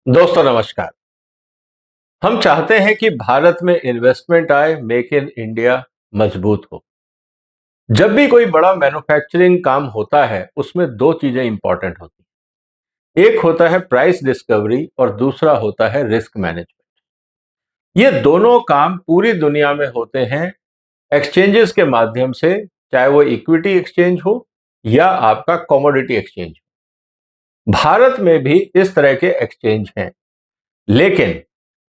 दोस्तों नमस्कार। हम चाहते हैं कि भारत में इन्वेस्टमेंट आए, मेक इन इंडिया मजबूत हो। जब भी कोई बड़ा मैन्युफैक्चरिंग काम होता है उसमें दो चीजें इंपॉर्टेंट होती हैं। एक होता है प्राइस डिस्कवरी और दूसरा होता है रिस्क मैनेजमेंट। ये दोनों काम पूरी दुनिया में होते हैं एक्सचेंजेस के माध्यम से, चाहे वो इक्विटी एक्सचेंज हो या आपका कमोडिटी एक्सचेंज हो। भारत में भी इस तरह के एक्सचेंज हैं, लेकिन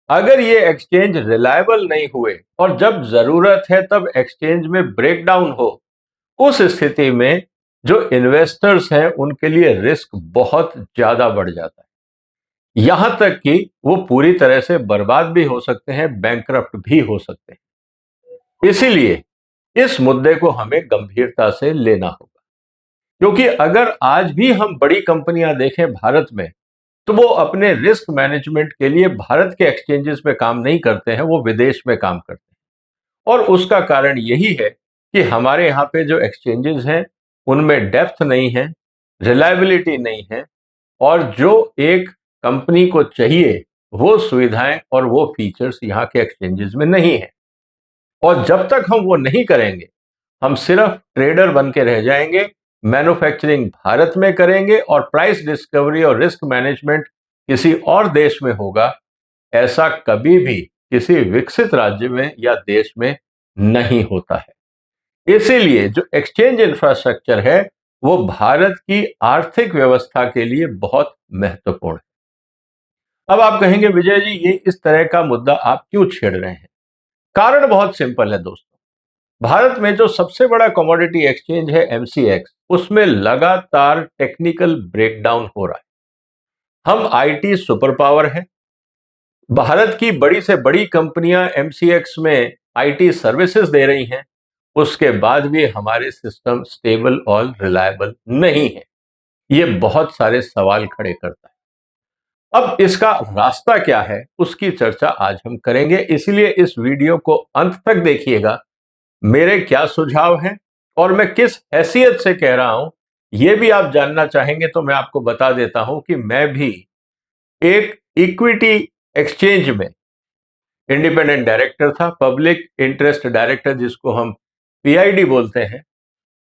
अगर ये एक्सचेंज रिलायबल नहीं हुए और जब जरूरत है तब एक्सचेंज में ब्रेकडाउन हो, उस स्थिति में जो इन्वेस्टर्स हैं उनके लिए रिस्क बहुत ज्यादा बढ़ जाता है। यहां तक कि वो पूरी तरह से बर्बाद भी हो सकते हैं, बैंकरप्ट भी हो सकते हैं। इसीलिए इस मुद्दे को हमें गंभीरता से लेना होगा, क्योंकि अगर आज भी हम बड़ी कंपनियां देखें भारत में, तो वो अपने रिस्क मैनेजमेंट के लिए भारत के एक्सचेंजेस में काम नहीं करते हैं, वो विदेश में काम करते हैं। और उसका कारण यही है कि हमारे यहाँ पे जो एक्सचेंजेस हैं उनमें डेप्थ नहीं है, रिलायबिलिटी नहीं है, और जो एक कंपनी को चाहिए वो सुविधाएं और वो फीचर्स यहाँ के एक्सचेंजेस में नहीं है। और जब तक हम वो नहीं करेंगे, हम सिर्फ ट्रेडर बन के रह जाएंगे। मैन्युफैक्चरिंग भारत में करेंगे और प्राइस डिस्कवरी और रिस्क मैनेजमेंट किसी और देश में होगा। ऐसा कभी भी किसी विकसित राज्य में या देश में नहीं होता है। इसीलिए जो एक्सचेंज इंफ्रास्ट्रक्चर है वो भारत की आर्थिक व्यवस्था के लिए बहुत महत्वपूर्ण है। अब आप कहेंगे विजय जी, ये इस तरह का मुद्दा आप क्यों छेड़ रहे हैं? कारण बहुत सिंपल है दोस्तों। भारत में जो सबसे बड़ा कमोडिटी एक्सचेंज है एमसीएक्स, उसमें लगातार टेक्निकल ब्रेकडाउन हो रहा है। हम आईटी सुपर पावर है। भारत की बड़ी से बड़ी कंपनियां एमसीएक्स में आईटी सर्विसेज दे रही हैं, उसके बाद भी हमारे सिस्टम स्टेबल और रिलायबल नहीं है। ये बहुत सारे सवाल खड़े करता है। अब इसका रास्ता क्या है उसकी चर्चा आज हम करेंगे, इसलिए इस वीडियो को अंत तक देखिएगा। मेरे क्या सुझाव हैं और मैं किस हैसियत से कह रहा हूं, यह भी आप जानना चाहेंगे तो मैं आपको बता देता हूं कि मैं भी एक इक्विटी एक्सचेंज में इंडिपेंडेंट डायरेक्टर था, पब्लिक इंटरेस्ट डायरेक्टर जिसको हम पीआईडी बोलते हैं,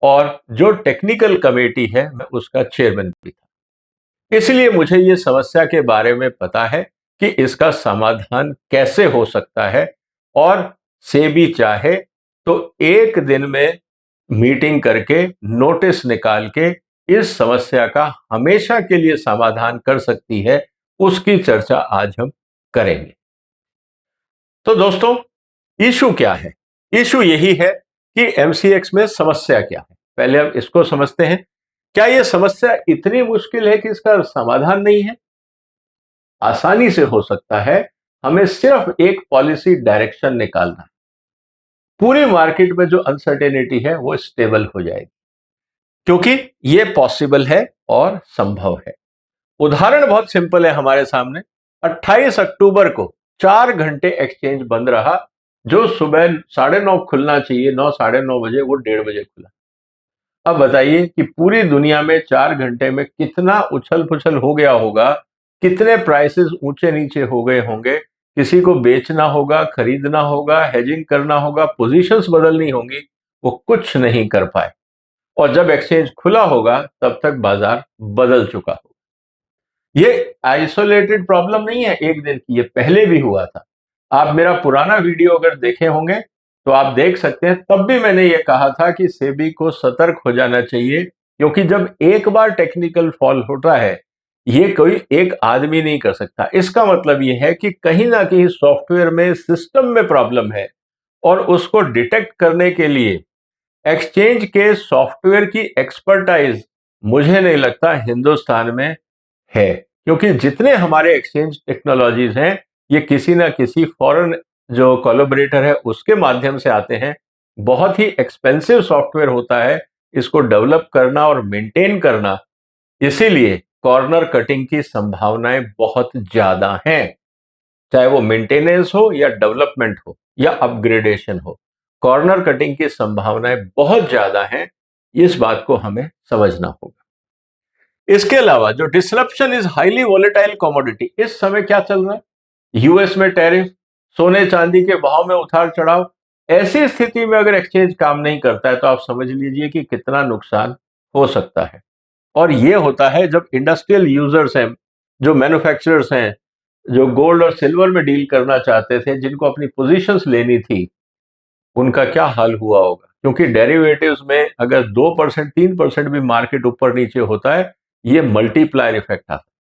और जो टेक्निकल कमेटी है मैं उसका चेयरमैन भी था। इसलिए मुझे ये समस्या के बारे में पता है कि इसका समाधान कैसे हो सकता है, और सेबी चाहे तो एक दिन में मीटिंग करके नोटिस निकाल के इस समस्या का हमेशा के लिए समाधान कर सकती है। उसकी चर्चा आज हम करेंगे। तो दोस्तों, इशू क्या है? इशू यही है कि एमसीएक्स में समस्या क्या है। पहले हम इसको समझते हैं। क्या यह समस्या इतनी मुश्किल है कि इसका समाधान नहीं है? आसानी से हो सकता है। हमें सिर्फ एक पॉलिसी डायरेक्शन निकालना है। पूरी मार्केट में जो अनसर्टेनिटी है वो स्टेबल हो जाएगी, क्योंकि यह पॉसिबल है और संभव है। उदाहरण बहुत सिंपल है हमारे सामने। 28 अक्टूबर को 4 घंटे एक्सचेंज बंद रहा। जो सुबह 9:30 खुलना चाहिए, 9 साढ़े 9 बजे, वो 1:30 बजे खुला। अब बताइए कि पूरी दुनिया में 4 घंटे में कितना उछल पुछल हो गया होगा, कितने प्राइसेस ऊंचे नीचे हो गए होंगे। किसी को बेचना होगा, खरीदना होगा, हेजिंग करना होगा, पोजीशंस बदलनी होंगी, वो कुछ नहीं कर पाए। और जब एक्सचेंज खुला होगा तब तक बाजार बदल चुका होगा। ये आइसोलेटेड प्रॉब्लम नहीं है एक दिन की, ये पहले भी हुआ था। आप मेरा पुराना वीडियो अगर देखे होंगे तो आप देख सकते हैं, तब भी मैंने ये कहा था कि सेबी को सतर्क हो जाना चाहिए, क्योंकि जब एक बार टेक्निकल फॉल होता है, ये कोई एक आदमी नहीं कर सकता। इसका मतलब ये है कि कहीं ना कहीं सॉफ्टवेयर में, सिस्टम में प्रॉब्लम है, और उसको डिटेक्ट करने के लिए एक्सचेंज के सॉफ्टवेयर की एक्सपर्टाइज मुझे नहीं लगता हिंदुस्तान में है। क्योंकि जितने हमारे एक्सचेंज टेक्नोलॉजीज हैं, ये किसी ना किसी फॉरेन जो कोलैबोरेटर है उसके माध्यम से आते हैं। बहुत ही एक्सपेंसिव सॉफ्टवेयर होता है इसको डेवलप करना और मेंटेन करना। इसीलिए कॉर्नर कटिंग की संभावनाएं बहुत ज्यादा हैं, चाहे वो मेंटेनेंस हो या डेवलपमेंट हो या अपग्रेडेशन हो। कॉर्नर कटिंग की संभावनाएं बहुत ज्यादा हैं। इस बात को हमें समझना होगा। इसके अलावा जो disruption is highly volatile commodity, इस समय क्या चल रहा है, यूएस में टैरिफ, सोने चांदी के भाव में उतार चढ़ाव, ऐसी स्थिति में अगर एक्सचेंज काम नहीं करता है तो आप समझ लीजिए कि कितना नुकसान हो सकता है। और ये होता है जब इंडस्ट्रियल यूजर्स हैं, जो मैन्युफैक्चरर्स हैं, जो गोल्ड और सिल्वर में डील करना चाहते थे, जिनको अपनी पोजीशंस लेनी थी, उनका क्या हाल हुआ होगा। क्योंकि डेरिवेटिव्स में अगर 2% 3% भी मार्केट ऊपर नीचे होता है, ये मल्टीप्लायर इफेक्ट आता है,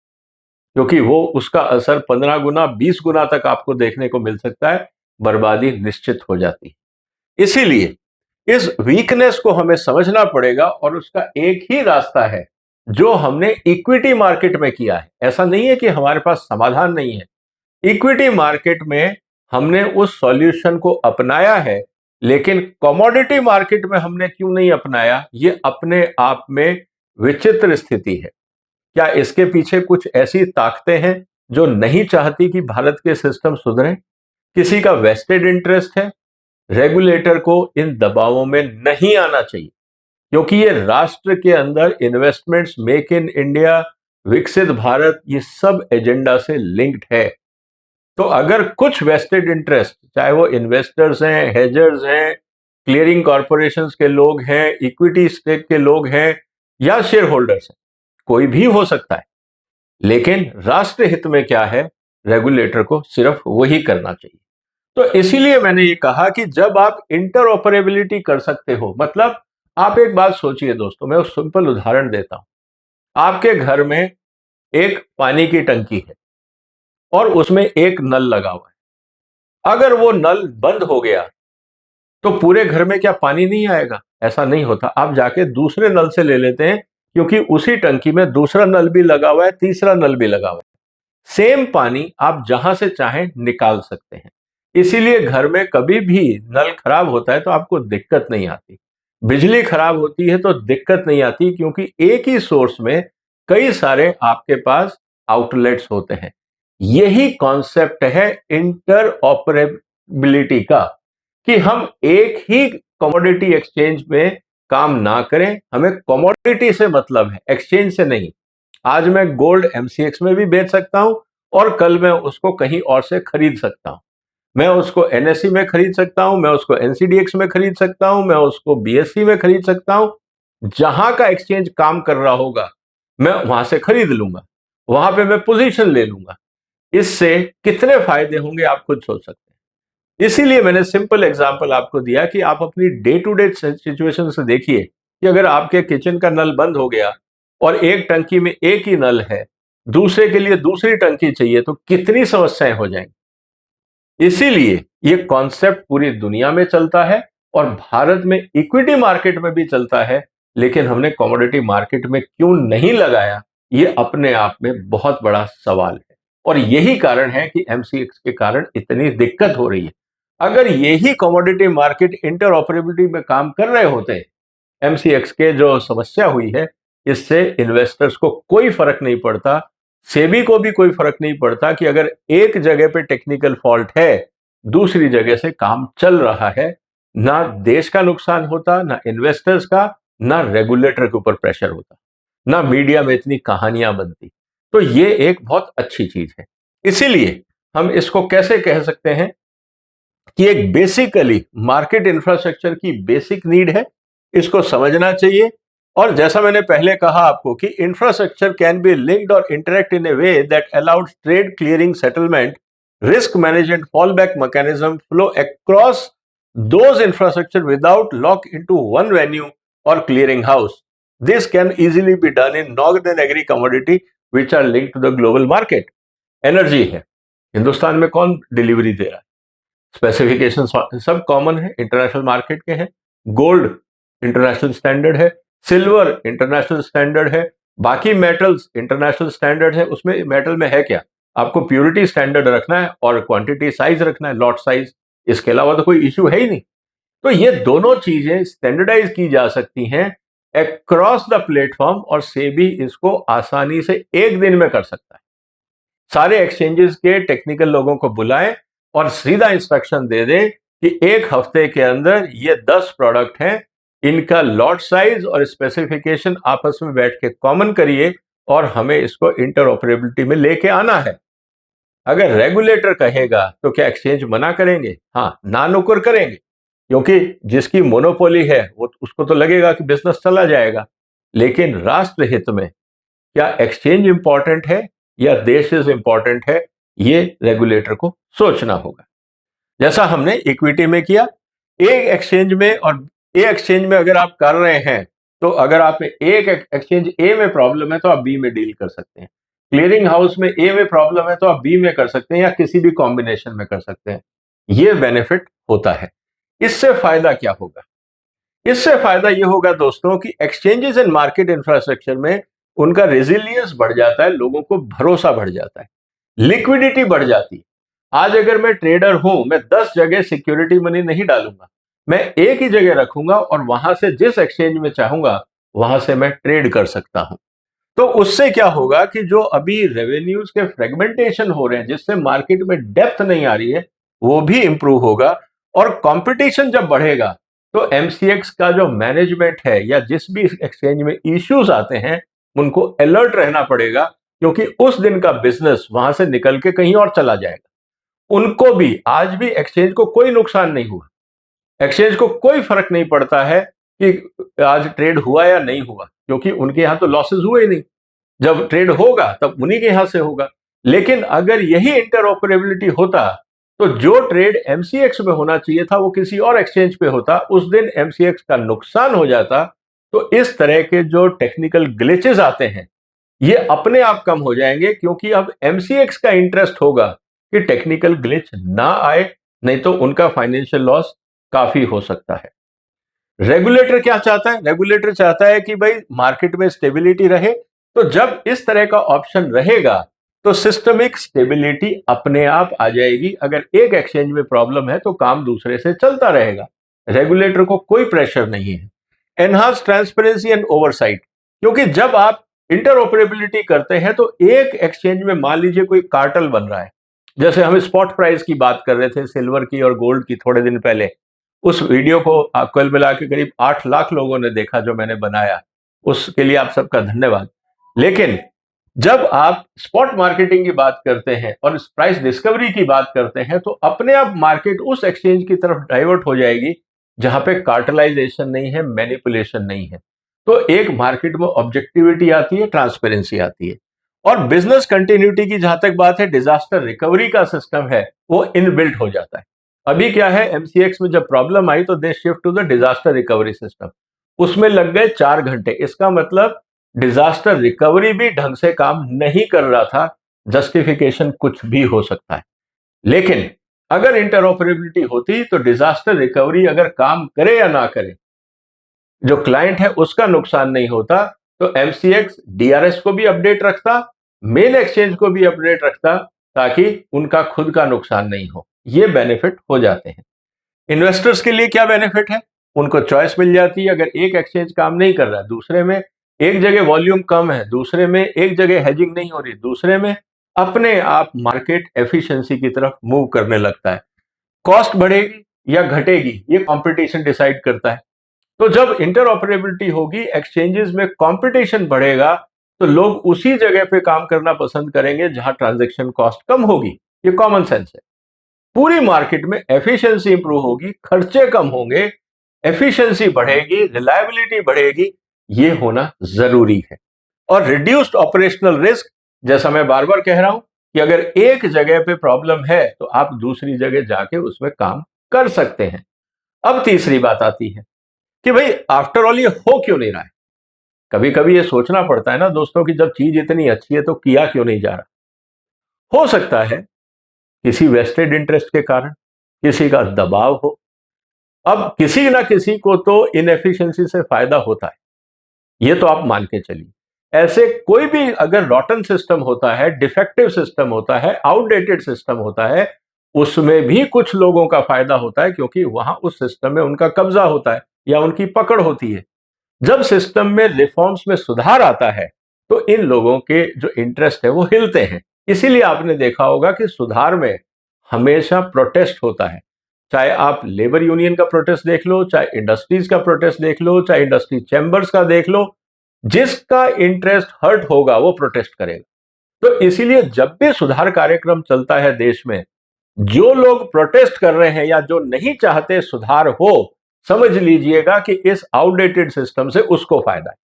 क्योंकि वो उसका असर 15 गुना 20 गुना तक आपको देखने को मिल सकता है, बर्बादी निश्चित हो जाती है। इसीलिए इस वीकनेस को हमें समझना पड़ेगा और उसका एक ही रास्ता है जो हमने इक्विटी मार्केट में किया है। ऐसा नहीं है कि हमारे पास समाधान नहीं है, इक्विटी मार्केट में हमने उस सॉल्यूशन को अपनाया है, लेकिन कमोडिटी मार्केट में हमने क्यों नहीं अपनाया, ये अपने आप में विचित्र स्थिति है। क्या इसके पीछे कुछ ऐसी ताकतें हैं जो नहीं चाहती कि भारत के सिस्टम सुधरे? किसी का वेस्टेड इंटरेस्ट है? रेगुलेटर को इन दबावों में नहीं आना चाहिए, क्योंकि ये राष्ट्र के अंदर इन्वेस्टमेंट्स, मेक इन इंडिया, विकसित भारत, ये सब एजेंडा से लिंक्ड है। तो अगर कुछ वेस्टेड इंटरेस्ट, चाहे वो इन्वेस्टर्स हैं, हेजर्स हैं, क्लियरिंग कॉरपोरेशंस के लोग हैं, इक्विटी स्टेक के लोग हैं, या शेयर होल्डर्स हैं, कोई भी हो सकता है, लेकिन राष्ट्र हित में क्या है, रेगुलेटर को सिर्फ वही करना चाहिए। तो इसीलिए मैंने ये कहा कि जब आप इंटरऑपरेबिलिटी कर सकते हो, मतलब आप एक बात सोचिए दोस्तों, मैं एक सिंपल उदाहरण देता हूं। आपके घर में एक पानी की टंकी है और उसमें एक नल लगा हुआ है। अगर वो नल बंद हो गया तो पूरे घर में क्या पानी नहीं आएगा? ऐसा नहीं होता। आप जाके दूसरे नल से ले लेते हैं, क्योंकि उसी टंकी में दूसरा नल भी लगा हुआ है, तीसरा नल भी लगा हुआ है। सेम पानी आप जहां से चाहें निकाल सकते हैं। इसीलिए घर में कभी भी नल खराब होता है तो आपको दिक्कत नहीं आती, बिजली खराब होती है तो दिक्कत नहीं आती, क्योंकि एक ही सोर्स में कई सारे आपके पास आउटलेट्स होते हैं। यही कॉन्सेप्ट है इंटर ऑपरेबिलिटी का, कि हम एक ही कमोडिटी एक्सचेंज में काम ना करें। हमें कमोडिटी से मतलब है, एक्सचेंज से नहीं। आज मैं गोल्ड एमसीएक्स में भी बेच सकता हूं और कल मैं उसको कहीं और से खरीद सकता हूं। मैं उसको एनएससी में खरीद सकता हूं, मैं उसको एनसीडीएक्स में खरीद सकता हूं, मैं उसको बीएससी में खरीद सकता हूं। जहां का एक्सचेंज काम कर रहा होगा मैं वहां से खरीद लूंगा, वहां पे मैं पोजीशन ले लूंगा। इससे कितने फायदे होंगे आप खुद सोच सकते हैं। इसीलिए मैंने सिंपल एग्जांपल आपको दिया कि आप अपनी डे टू डे सिचुएशन से देखिए कि अगर आपके किचन का नल बंद हो गया और एक टंकी में एक ही नल है, दूसरे के लिए दूसरी टंकी चाहिए, तो कितनी समस्याएं हो जाएंगी। इसीलिए ये कॉन्सेप्ट पूरी दुनिया में चलता है और भारत में इक्विटी मार्केट में भी चलता है, लेकिन हमने कमोडिटी मार्केट में क्यों नहीं लगाया, ये अपने आप में बहुत बड़ा सवाल है। और यही कारण है कि एमसीएक्स के कारण इतनी दिक्कत हो रही है। अगर यही कमोडिटी मार्केट इंटरऑपरेबिलिटी में काम कर रहे होते, एमसीएक्स के जो समस्या हुई है, इससे इन्वेस्टर्स को कोई फर्क नहीं पड़ता, सेबी को भी कोई फर्क नहीं पड़ता कि अगर एक जगह पे टेक्निकल फॉल्ट है, दूसरी जगह से काम चल रहा है। ना देश का नुकसान होता, ना इन्वेस्टर्स का, ना रेगुलेटर के ऊपर प्रेशर होता, ना मीडिया में इतनी कहानियां बनती। तो ये एक बहुत अच्छी चीज है। इसीलिए हम इसको कैसे कह सकते हैं कि एक बेसिकली मार्केट इंफ्रास्ट्रक्चर की बेसिक नीड है, इसको समझना चाहिए। और जैसा मैंने पहले कहा आपको कि इंफ्रास्ट्रक्चर कैन बी लिंक्ड और interact in A way that allowed trade, clearing, settlement, risk management, fall back mechanism flow across those infrastructure without lock into one venue or clearing house. This can easily be done in non agri commodity which are linked to the global market. Energy है, हिंदुस्तान में कौन delivery दे रहा है? Specification सब common है, international market के हैं। Gold international standard है, सिल्वर इंटरनेशनल स्टैंडर्ड है, बाकी मेटल्स इंटरनेशनल स्टैंडर्ड है। उसमें मेटल में है क्या, आपको प्योरिटी स्टैंडर्ड रखना है और क्वांटिटी साइज रखना है, लॉट साइज। इसके अलावा तो कोई इश्यू है ही नहीं। तो ये दोनों चीजें स्टैंडर्डाइज की जा सकती हैं अक्रॉस द प्लेटफॉर्म, और सेबी इसको आसानी से एक दिन में कर सकता है। सारे एक्सचेंजेस के टेक्निकल लोगों को बुलाएं और सीधा इंस्ट्रक्शन दे दें कि एक हफ्ते के अंदर ये 10 प्रोडक्ट हैं, इनका लॉट साइज और स्पेसिफिकेशन आपस में बैठ के कॉमन करिए और हमें इसको इंटरऑपरेबिलिटी में लेके आना है। अगर रेगुलेटर कहेगा तो क्या एक्सचेंज मना करेंगे? हाँ, ना नुकुर करेंगे, क्योंकि जिसकी मोनोपोली है वो उसको तो लगेगा कि बिजनेस चला जाएगा। लेकिन राष्ट्र हित में क्या एक्सचेंज इंपॉर्टेंट है या देश इंपॉर्टेंट है, ये रेगुलेटर को सोचना होगा। जैसा हमने इक्विटी में किया, एक एक्सचेंज में और ए एक्सचेंज में अगर आप कर रहे हैं, तो अगर आप एक एक्सचेंज ए में प्रॉब्लम है तो आप बी में डील कर सकते हैं। क्लियरिंग हाउस में ए में प्रॉब्लम है तो आप बी में कर सकते हैं या किसी भी कॉम्बिनेशन में कर सकते हैं। ये बेनिफिट होता है। इससे फायदा क्या होगा? इससे फायदा ये होगा दोस्तों कि एक्सचेंजेस एंड मार्केट इंफ्रास्ट्रक्चर में उनका रेजिलियंस बढ़ जाता है, लोगों को भरोसा बढ़ जाता है, लिक्विडिटी बढ़ जाती है। आज अगर मैं ट्रेडर हूं, मैं 10 जगह सिक्योरिटी मनी नहीं डालूंगा, मैं एक ही जगह रखूंगा और वहां से जिस एक्सचेंज में चाहूंगा वहां से मैं ट्रेड कर सकता हूं। तो उससे क्या होगा कि जो अभी रेवेन्यूज के फ्रेगमेंटेशन हो रहे हैं, जिससे मार्केट में डेप्थ नहीं आ रही है, वो भी इंप्रूव होगा। और कंपटीशन जब बढ़ेगा तो एमसीएक्स का जो मैनेजमेंट है या जिस भी एक्सचेंज में इश्यूज आते हैं, उनको अलर्ट रहना पड़ेगा, क्योंकि उस दिन का बिजनेस वहां से निकल के कहीं और चला जाएगा। उनको भी, आज भी एक्सचेंज को कोई नुकसान नहीं हुआ, एक्सचेंज को कोई फर्क नहीं पड़ता है कि आज ट्रेड हुआ या नहीं हुआ, क्योंकि उनके यहां तो लॉसेस हुए ही नहीं। जब ट्रेड होगा तब उन्हीं के यहां से होगा। लेकिन अगर यही इंटरऑपरेबिलिटी होता, तो जो ट्रेड एमसीएक्स में होना चाहिए था वो किसी और एक्सचेंज पे होता, उस दिन एमसीएक्स का नुकसान हो जाता। तो इस तरह के जो टेक्निकल ग्लिचेस आते हैं, ये अपने आप कम हो जाएंगे, क्योंकि अब एमसीएक्स का इंटरेस्ट होगा कि टेक्निकल ग्लिच ना आए, नहीं तो उनका फाइनेंशियल लॉस काफी हो सकता है। रेगुलेटर क्या चाहता है? रेगुलेटर चाहता है कि भाई मार्केट में स्टेबिलिटी रहे। तो जब इस तरह का ऑप्शन रहेगा तो सिस्टमिक स्टेबिलिटी अपने आप आ जाएगी। अगर एक एक्सचेंज में प्रॉब्लम है तो काम दूसरे से चलता रहेगा, रेगुलेटर को कोई प्रेशर नहीं है। एनहांस ट्रांसपेरेंसी एंड ओवरसाइट, क्योंकि जब आप इंटरऑपरेबिलिटी करते हैं तो एक एक्सचेंज में मान लीजिए कोई कार्टल बन रहा है, जैसे हम स्पॉट प्राइस की बात कर रहे थे, सिल्वर की और गोल्ड की थोड़े दिन पहले। उस वीडियो को कुल मिला के करीब 8 लाख लोगों ने देखा जो मैंने बनाया, उसके लिए आप सबका धन्यवाद। लेकिन जब आप स्पॉट मार्केटिंग की बात करते हैं और प्राइस डिस्कवरी की बात करते हैं, तो अपने आप मार्केट उस एक्सचेंज की तरफ डाइवर्ट हो जाएगी जहां पे कार्टलाइजेशन नहीं है, मैनिपुलेशन नहीं है। तो एक मार्केट में ऑब्जेक्टिविटी आती है, ट्रांसपेरेंसी आती है। और बिजनेस कंटिन्यूटी की जहां तक बात है, डिजास्टर रिकवरी का सिस्टम है वो इनबिल्ट हो जाता है। अभी क्या है, एमसीएक्स में जब प्रॉब्लम आई तो they shift to the disaster recovery system, उसमें लग गए 4 घंटे। इसका मतलब डिजास्टर रिकवरी भी ढंग से काम नहीं कर रहा था। जस्टिफिकेशन कुछ भी हो सकता है, लेकिन अगर इंटरऑपरेबिलिटी होती तो डिजास्टर रिकवरी अगर काम करे या ना करे, जो क्लाइंट है उसका नुकसान नहीं होता। तो एमसीएक्स डीआरएस को भी अपडेट रखता, मेन एक्सचेंज को भी अपडेट रखता, ताकि उनका खुद का नुकसान नहीं हो। ये बेनिफिट हो जाते हैं। इन्वेस्टर्स के लिए क्या बेनिफिट है? उनको चॉइस मिल जाती है। अगर एक एक्सचेंज काम नहीं कर रहा है, दूसरे में एक जगह वॉल्यूम कम है, दूसरे में एक जगह हेजिंग नहीं हो रही, दूसरे में अपने आप मार्केट एफिशिएंसी की तरफ मूव करने लगता है। कॉस्ट बढ़ेगी या घटेगी, ये कंपटीशन डिसाइड करता है। तो जब इंटरऑपरेबिलिटी होगी, एक्सचेंजेस में कंपटीशन बढ़ेगा, तो लोग उसी जगह पे काम करना पसंद करेंगे जहां ट्रांजैक्शन कॉस्ट कम होगी। ये कॉमन सेंस है। पूरी मार्केट में एफिशिएंसी इंप्रूव होगी, खर्चे कम होंगे, एफिशिएंसी बढ़ेगी, रिलायबिलिटी बढ़ेगी। ये होना जरूरी है। और रिड्यूस्ड ऑपरेशनल रिस्क, जैसा मैं बार बार कह रहा हूं कि अगर एक जगह पे प्रॉब्लम है तो आप दूसरी जगह जाके उसमें काम कर सकते हैं। अब तीसरी बात आती है कि भाई आफ्टर ऑल ये हो क्यों नहीं रहा है। कभी कभी ये सोचना पड़ता है ना दोस्तों कि जब चीज इतनी अच्छी है तो किया क्यों नहीं जा रहा। हो सकता है किसी वेस्टेड इंटरेस्ट के कारण, किसी का दबाव हो। अब किसी ना किसी को तो इनएफिशिएंसी से फायदा होता है, ये तो आप मान के चलिए। ऐसे कोई भी अगर रॉटन सिस्टम होता है, डिफेक्टिव सिस्टम होता है, आउटडेटेड सिस्टम होता है, उसमें भी कुछ लोगों का फायदा होता है, क्योंकि वहां उस सिस्टम में उनका कब्जा होता है या उनकी पकड़ होती है। जब सिस्टम में रिफॉर्म्स में सुधार आता है तो इन लोगों के जो इंटरेस्ट है वो हिलते हैं। इसीलिए आपने देखा होगा कि सुधार में हमेशा प्रोटेस्ट होता है। चाहे आप लेबर यूनियन का प्रोटेस्ट देख लो, चाहे इंडस्ट्रीज का प्रोटेस्ट देख लो, चाहे इंडस्ट्री चैम्बर्स का देख लो, जिसका इंटरेस्ट हर्ट होगा वो प्रोटेस्ट करेगा। तो इसीलिए जब भी सुधार कार्यक्रम चलता है देश में, जो लोग प्रोटेस्ट कर रहे हैं या जो नहीं चाहते सुधार हो, समझ लीजिएगा कि इस आउटडेटेड सिस्टम से उसको फायदा है।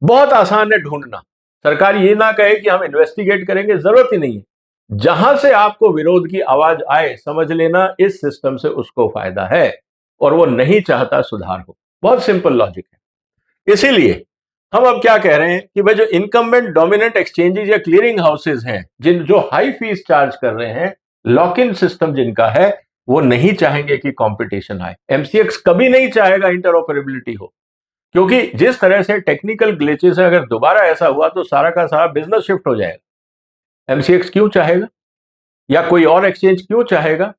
बहुत आसान है ढूंढना। सरकार ये ना कहे कि हम इन्वेस्टिगेट करेंगे, जरूरत ही नहीं है। जहां से आपको विरोध की आवाज आए, समझ लेना इस सिस्टम से उसको फायदा है और वो नहीं चाहता सुधार हो। बहुत सिंपल लॉजिक है। इसीलिए हम अब क्या कह रहे हैं कि भाई जो इनकम्बेंट डोमिनेंट एक्सचेंजेस या क्लियरिंग हाउसेज हैं, जिन जो हाई फीस चार्ज कर रहे हैं, लॉक इन सिस्टम जिनका है, वो नहीं चाहेंगे कि कंपटीशन आए। एमसीएक्स कभी नहीं चाहेगा इंटरऑपरेबिलिटी हो, क्योंकि जिस तरह से टेक्निकल ग्लिचेस है, अगर दोबारा ऐसा हुआ तो सारा का सारा बिजनेस शिफ्ट हो जाएगा। एमसीएक्स क्यों चाहेगा या कोई और एक्सचेंज क्यों चाहेगा?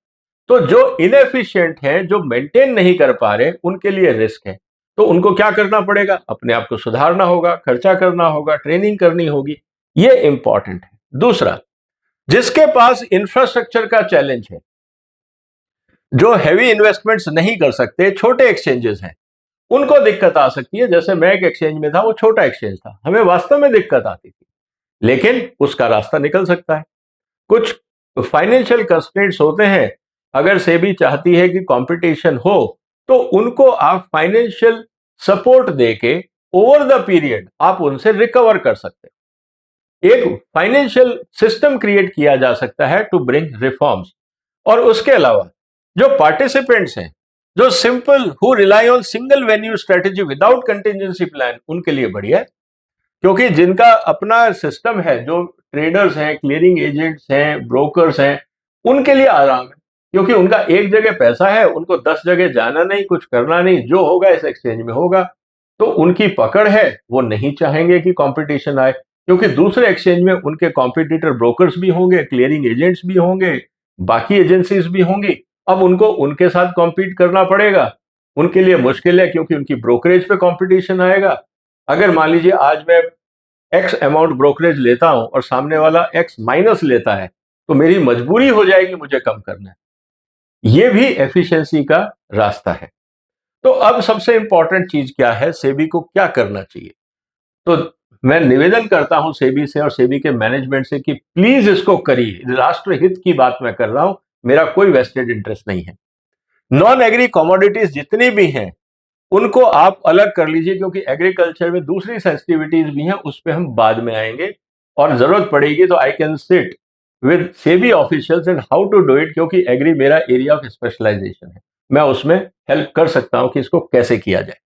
तो जो इनएफिशिएंट हैं, जो मेंटेन नहीं कर पा रहे, उनके लिए रिस्क है। तो उनको क्या करना पड़ेगा? अपने आप को सुधारना होगा, खर्चा करना होगा, ट्रेनिंग करनी होगी। ये इंपॉर्टेंट है। दूसरा, जिसके पास इंफ्रास्ट्रक्चर का चैलेंज है, जो हैवी इन्वेस्टमेंट्स नहीं कर सकते, छोटे एक्सचेंजेस हैं, उनको दिक्कत आ सकती है। जैसे मैं एक एक्सचेंज में था, वो छोटा एक्सचेंज था, हमें वास्तव में दिक्कत आती थी, लेकिन उसका रास्ता निकल सकता है। कुछ फाइनेंशियल कंस्ट्रेंट्स होते हैं, अगर सेबी चाहती है कि कंपटीशन हो, तो उनको आप फाइनेंशियल सपोर्ट देके ओवर द पीरियड आप उनसे रिकवर कर सकते हैं। एक फाइनेंशियल सिस्टम क्रिएट किया जा सकता है टू ब्रिंग रिफॉर्म्स। और उसके अलावा जो पार्टिसिपेंट्स हैं, जो simple who rely on single venue strategy without contingency plan, उनके लिए बढ़िया है। क्योंकि जिनका अपना सिस्टम है, जो ट्रेडर्स हैं, क्लियरिंग एजेंट्स हैं, ब्रोकर्स हैं, उनके लिए आराम है, क्योंकि उनका एक जगह पैसा है, उनको 10 जगह जाना नहीं, कुछ करना नहीं, जो होगा इस एक्सचेंज में होगा। तो उनकी पकड़ है, वो नहीं चाहेंगे कि कंपटीशन आए, क्योंकि दूसरे एक्सचेंज में उनके कॉम्पिटिटर ब्रोकर्स भी होंगे, क्लियरिंग एजेंट्स भी होंगे, बाकी एजेंसीज भी होंगी। अब उनको उनके साथ कॉम्पीट करना पड़ेगा, उनके लिए मुश्किल है, क्योंकि उनकी ब्रोकरेज पे कॉम्पिटिशन आएगा। अगर मान लीजिए आज मैं एक्स अमाउंट ब्रोकरेज लेता हूं और सामने वाला एक्स माइनस लेता है, तो मेरी मजबूरी हो जाएगी मुझे कम करना है। यह भी एफिशिएंसी का रास्ता है। तो अब सबसे इंपॉर्टेंट चीज क्या है, सेबी को क्या करना चाहिए? तो मैं निवेदन करता हूं सेबी से और सेबी के मैनेजमेंट से कि प्लीज इसको करिए। राष्ट्रहित की बात मैं कर रहा हूं, मेरा कोई वेस्टेड इंटरेस्ट नहीं है। नॉन एग्री कमोडिटीज जितनी भी हैं, उनको आप अलग कर लीजिए, क्योंकि एग्रीकल्चर में दूसरी सेंसिटिविटीज भी हैं, उस पर हम बाद में आएंगे। और जरूरत पड़ेगी तो I can sit with SEBI officials and how to do it, क्योंकि एग्री मेरा एरिया ऑफ स्पेशलाइजेशन है। मैं उसमें हेल्प कर सकता हूं कि इसको कैसे किया जाए।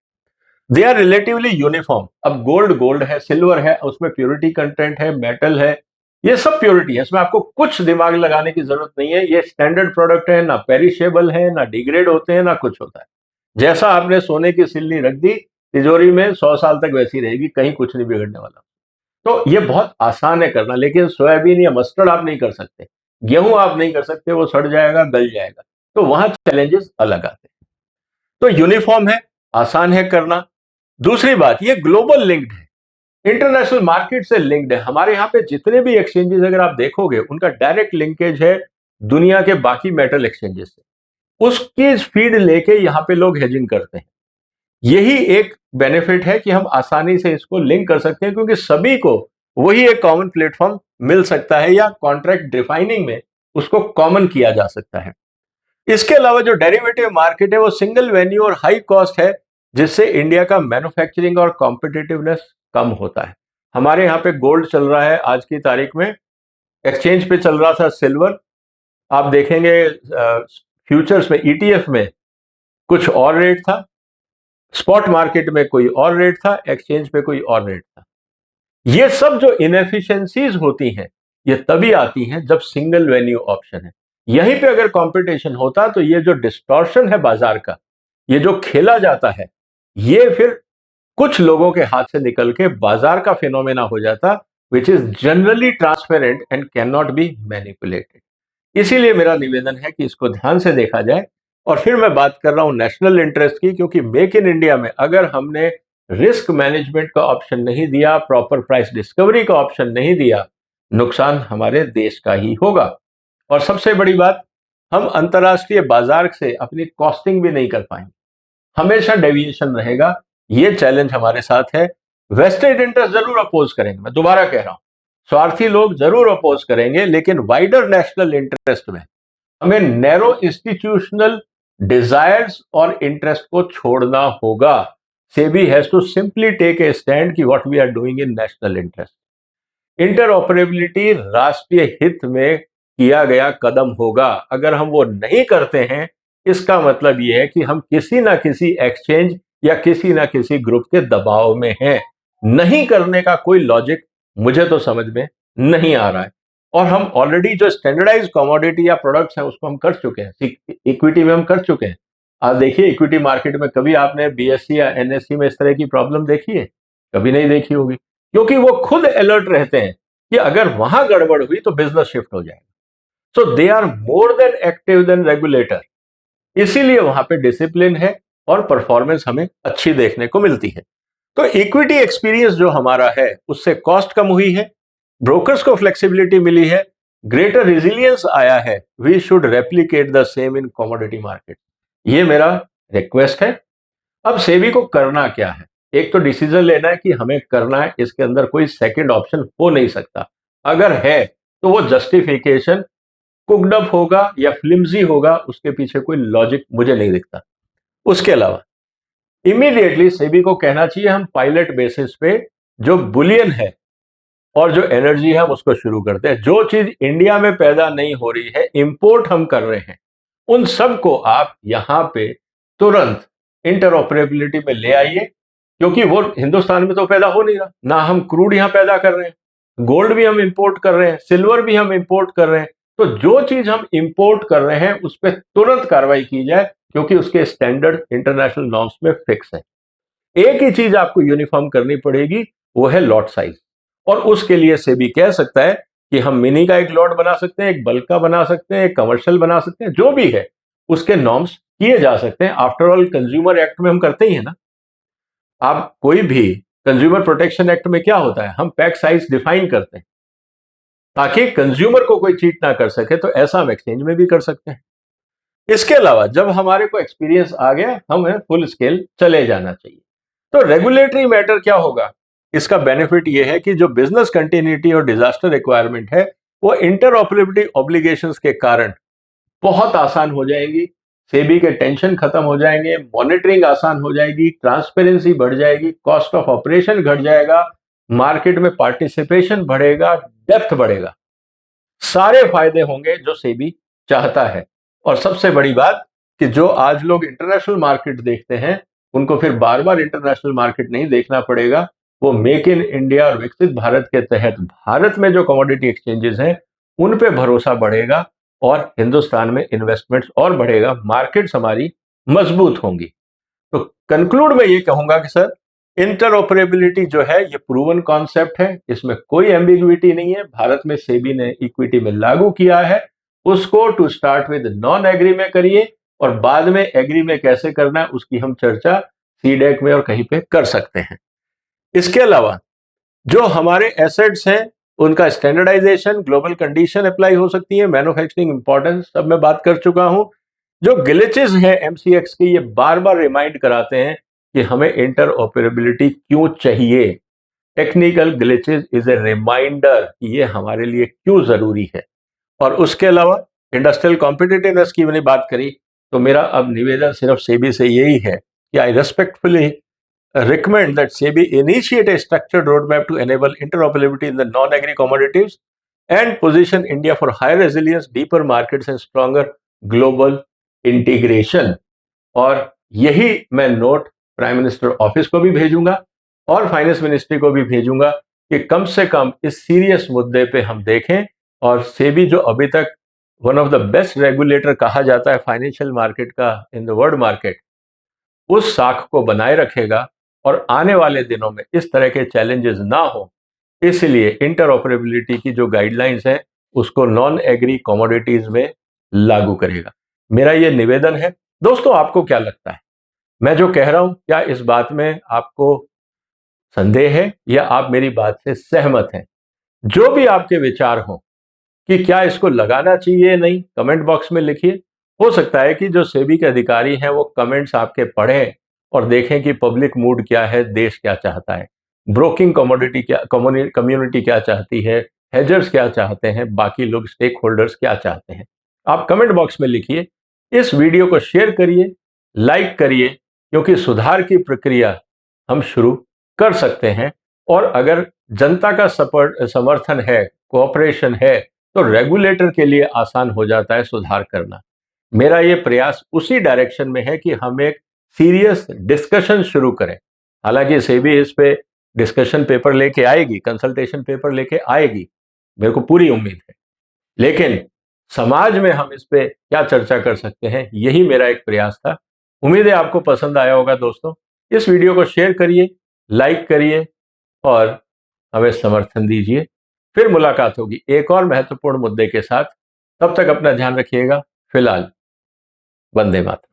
They are relatively uniform. अब गोल्ड गोल्ड है, सिल्वर है, उसमें प्योरिटी कंटेंट है, मेटल है, ये सब प्योरिटी है, इसमें आपको कुछ दिमाग लगाने की जरूरत नहीं है। ये स्टैंडर्ड प्रोडक्ट है, ना पेरिशेबल है, ना डिग्रेड होते हैं, ना कुछ होता है। जैसा आपने सोने की सिल्ली रख दी तिजोरी में, 100 साल तक वैसी रहेगी, कहीं कुछ नहीं बिगड़ने वाला। तो ये बहुत आसान है करना, लेकिन सोयाबीन या मस्टर्ड आप नहीं कर सकते, गेहूं आप नहीं कर सकते, वो सड़ जाएगा, गल जाएगा। तो वहां चैलेंजेस अलग आते हैं। तो यूनिफॉर्म है, आसान है करना। दूसरी बात, ये ग्लोबल लिंक्ड है, इंटरनेशनल मार्केट से लिंक्ड है। हमारे यहाँ पे जितने भी एक्सचेंजेस अगर आप देखोगे, उनका डायरेक्ट लिंकेज है दुनिया के बाकी मेटल एक्सचेंजेस से। उसकी फीड लेके यहां पे लोग हेजिंग करते हैं। यही एक बेनिफिट है कि हम आसानी से इसको लिंक कर सकते हैं, क्योंकि सभी को वही एक कॉमन प्लेटफॉर्म मिल सकता है, या कॉन्ट्रैक्ट डिफाइनिंग में उसको कॉमन किया जा सकता है। इसके अलावा जो डेरिवेटिव मार्केट है, वो सिंगल वेन्यू और हाई कॉस्ट है, जिससे इंडिया का मैन्युफैक्चरिंग और कॉम्पिटिटिवनेस कम होता है। हमारे यहाँ पे गोल्ड चल रहा है आज की तारीख में, एक्सचेंज पे चल रहा था सिल्वर। आप देखेंगे फ्यूचर्स में, ईटीएफ में कुछ और रेट था, स्पॉट मार्केट में कोई और रेट था, एक्सचेंज पे कोई और रेट था। ये सब जो इनएफिशिएंसीज होती हैं, ये तभी आती हैं जब सिंगल वेन्यू ऑप्शन है। यहीं पे अगर कंपटीशन होता, तो ये जो डिस्टॉर्शन है बाजार का, ये जो खेला जाता है, ये फिर कुछ लोगों के हाथ से निकल के बाजार का फिनोमेना हो जाता, which is generally transparent and can not be manipulated. इसीलिए मेरा निवेदन है कि इसको ध्यान से देखा जाए। और फिर मैं बात कर रहा हूं नेशनल इंटरेस्ट की, क्योंकि मेक इन इंडिया में अगर हमने रिस्क मैनेजमेंट का ऑप्शन नहीं दिया, प्रॉपर प्राइस डिस्कवरी का ऑप्शन नहीं दिया, नुकसान हमारे देश का ही होगा। और सबसे बड़ी बात, हम अंतर्राष्ट्रीय बाजार से अपनी कॉस्टिंग भी नहीं कर पाएंगे, हमेशा डेविएशन रहेगा। ये चैलेंज हमारे साथ है। वेस्टेड इंटरेस्ट जरूर अपोज करेंगे, मैं दोबारा कह रहा हूं, स्वार्थी लोग जरूर अपोज करेंगे, लेकिन वाइडर नेशनल इंटरेस्ट में हमें नैरो इंस्टीट्यूशनल डिजायर्स और इंटरेस्ट को छोड़ना होगा। SEBI has to simply take a stand कि what we are doing in national interest. Interoperability राष्ट्रीय हित में किया गया कदम होगा। अगर हम वो नहीं करते हैं, इसका मतलब यह है कि हम किसी ना किसी एक्सचेंज या किसी ना किसी ग्रुप के दबाव में हैं। नहीं करने का कोई लॉजिक मुझे तो समझ में नहीं आ रहा है। और हम ऑलरेडी जो स्टैंडर्डाइज कमोडिटी या प्रोडक्ट्स हैं उसको हम कर चुके हैं, इक्विटी में हम कर चुके हैं। आप देखिए इक्विटी मार्केट में कभी आपने बीएससी या एनएससी में इस तरह की प्रॉब्लम देखी है? कभी नहीं देखी होगी, क्योंकि वो खुद अलर्ट रहते हैं कि अगर वहां गड़बड़ हुई तो बिजनेस शिफ्ट हो जाएगा। सो they are more than active then regulator, इसीलिए वहां पे डिसिप्लिन है और परफॉर्मेंस हमें अच्छी देखने को मिलती है। तो इक्विटी एक्सपीरियंस जो हमारा है उससे कॉस्ट कम हुई है, ब्रोकर्स को फ्लेक्सिबिलिटी मिली है, ग्रेटर रिजिलियंस आया है। We should replicate the same in commodity market, ये मेरा रिक्वेस्ट है। अब सेबी को करना क्या है? एक तो डिसीजन लेना है कि हमें करना है, इसके अंदर कोई सेकंड ऑप्शन हो नहीं सकता। अगर है तो वो जस्टिफिकेशन कुकड अप होगा या फ्लिम्जी होगा, उसके पीछे कोई लॉजिक मुझे नहीं दिखता। उसके अलावा इमीडिएटली सेबी को कहना चाहिए हम पायलट बेसिस पे जो बुलियन है और जो एनर्जी है हम उसको शुरू करते हैं। जो चीज इंडिया में पैदा नहीं हो रही है, इंपोर्ट हम कर रहे हैं, उन सब को आप यहां पे तुरंत इंटरऑपरेबिलिटी में ले आइए, क्योंकि वो हिंदुस्तान में तो पैदा हो नहीं रहा ना। हम क्रूड यहां पैदा कर रहे हैं, गोल्ड भी हम इंपोर्ट कर रहे हैं, सिल्वर भी हम इंपोर्ट कर रहे हैं। तो जो चीज हम इंपोर्ट कर रहे हैं उस पर तुरंत कार्रवाई की जाए, क्योंकि उसके स्टैंडर्ड इंटरनेशनल नॉर्म्स में फिक्स है। एक ही चीज आपको यूनिफॉर्म करनी पड़ेगी, वो है लॉट साइज। और उसके लिए सेबी कह सकता है कि हम मिनी का एक लॉट बना सकते हैं, एक बल्क का बना सकते हैं, एक कमर्शियल बना सकते हैं, जो भी है उसके नॉर्म्स किए जा सकते हैं। आफ्टर ऑल कंज्यूमर एक्ट में हम करते ही है ना। आप कोई भी कंज्यूमर प्रोटेक्शन एक्ट में क्या होता है, हम पैक साइज डिफाइन करते हैं ताकि कंज्यूमर को कोई चीट ना कर सके। तो ऐसा हम एक्सचेंज में भी कर सकते हैं। इसके अलावा जब हमारे को एक्सपीरियंस आ गया, हमें फुल स्केल चले जाना चाहिए। तो रेगुलेटरी मैटर क्या होगा? इसका बेनिफिट यह है कि जो बिजनेस कंटिन्यूटी और डिजास्टर रिक्वायरमेंट है वो इंटरऑपरेबिलिटी ऑब्लिगेशंस के कारण बहुत आसान हो जाएंगी। सेबी के टेंशन खत्म हो जाएंगे, मॉनिटरिंग आसान हो जाएगी, ट्रांसपेरेंसी बढ़ जाएगी, कॉस्ट ऑफ ऑपरेशन घट जाएगा, मार्केट में पार्टिसिपेशन बढ़ेगा, डेप्थ बढ़ेगा। सारे फायदे होंगे जो सेबी चाहता है। और सबसे बड़ी बात कि जो आज लोग इंटरनेशनल मार्केट देखते हैं उनको फिर बार बार इंटरनेशनल मार्केट नहीं देखना पड़ेगा। वो मेक इन इंडिया और विकसित भारत के तहत भारत में जो कमोडिटी एक्सचेंजेस हैं उन पे भरोसा बढ़ेगा और हिंदुस्तान में इन्वेस्टमेंट्स और बढ़ेगा, मार्केट्स हमारी मजबूत होंगी। तो कंक्लूड में ये कहूंगा कि सर, इंटरऑपरेबिलिटी जो है ये प्रूवन कॉन्सेप्ट है, इसमें कोई एम्बिग्विटी नहीं है। भारत में सेबी ने इक्विटी में लागू किया है, उसको to start with non agri में करिए और बाद में एग्री में कैसे करना है उसकी हम चर्चा सीडेक में और कहीं पे कर सकते हैं। इसके अलावा जो हमारे एसेट्स हैं उनका स्टैंडर्डाइजेशन, ग्लोबल कंडीशन अप्लाई हो सकती है, मैन्युफैक्चरिंग इंपॉर्टेंस सब मैं बात कर चुका हूं। जो ग्लिचेस हैं एमसीएक्स के, ये बार बार रिमाइंड कराते हैं कि हमें इंटरऑपरेबिलिटी क्यों चाहिए। Technical glitches is a reminder कि ये हमारे लिए क्यों जरूरी है। और उसके अलावा इंडस्ट्रियल कॉम्पिटिटिवनेस की मैंने बात करी, तो मेरा अब निवेदन सिर्फ सेबी से यही है कि आई respectfully recommend that SEBI initiate a structured roadmap to enable interoperability in the non-agri commodities and position India for higher resilience, deeper markets and stronger global integration। और यही मैं नोट प्राइम मिनिस्टर ऑफिस को भी भेजूंगा और finance ministry को भी भेजूंगा कि कम से कम इस सीरियस मुद्दे पे हम देखें। और सेबी जो अभी तक one of the best regulator कहा जाता है फाइनेंशियल मार्केट का इन द वर्ल्ड मार्केट, उस साख को बनाए रखेगा और आने वाले दिनों में इस तरह के चैलेंजेस ना हो, इसलिए इंटरऑपरेबिलिटी की जो गाइडलाइंस है उसको नॉन एग्री कमोडिटीज में लागू करेगा। मेरा ये निवेदन है। दोस्तों, आपको क्या लगता है मैं जो कह रहा हूं, क्या इस बात में आपको संदेह है या आप मेरी बात से सहमत हैं? जो भी आपके विचार हो कि क्या इसको लगाना चाहिए नहीं, कमेंट बॉक्स में लिखिए। हो सकता है कि जो सेबी के अधिकारी हैं वो कमेंट्स आपके पढ़ें और देखें कि पब्लिक मूड क्या है, देश क्या चाहता है। ब्रोकिंग कम्युनिटी क्या चाहती है, हेजर्स क्या चाहते हैं, बाकी लोग स्टेक होल्डर्स क्या चाहते हैं। आप कमेंट बॉक्स में लिखिए, इस वीडियो को शेयर करिए, लाइक करिए, क्योंकि सुधार की प्रक्रिया हम शुरू कर सकते हैं। और अगर जनता का समर्थन है, कोऑपरेशन है, तो रेगुलेटर के लिए आसान हो जाता है सुधार करना। मेरा ये प्रयास उसी डायरेक्शन में है कि हम एक सीरियस डिस्कशन शुरू करें। हालांकि सेबी इस पे डिस्कशन पेपर लेके आएगी, कंसल्टेशन पेपर लेके आएगी, मेरे को पूरी उम्मीद है। लेकिन समाज में हम इस पे क्या चर्चा कर सकते हैं, यही मेरा एक प्रयास था। उम्मीद है आपको पसंद आया होगा दोस्तों। इस वीडियो को शेयर करिए, लाइक करिए और हमें समर्थन दीजिए। फिर मुलाकात होगी एक और महत्वपूर्ण मुद्दे के साथ। तब तक अपना ध्यान रखिएगा। फिलहाल वंदे मातरम।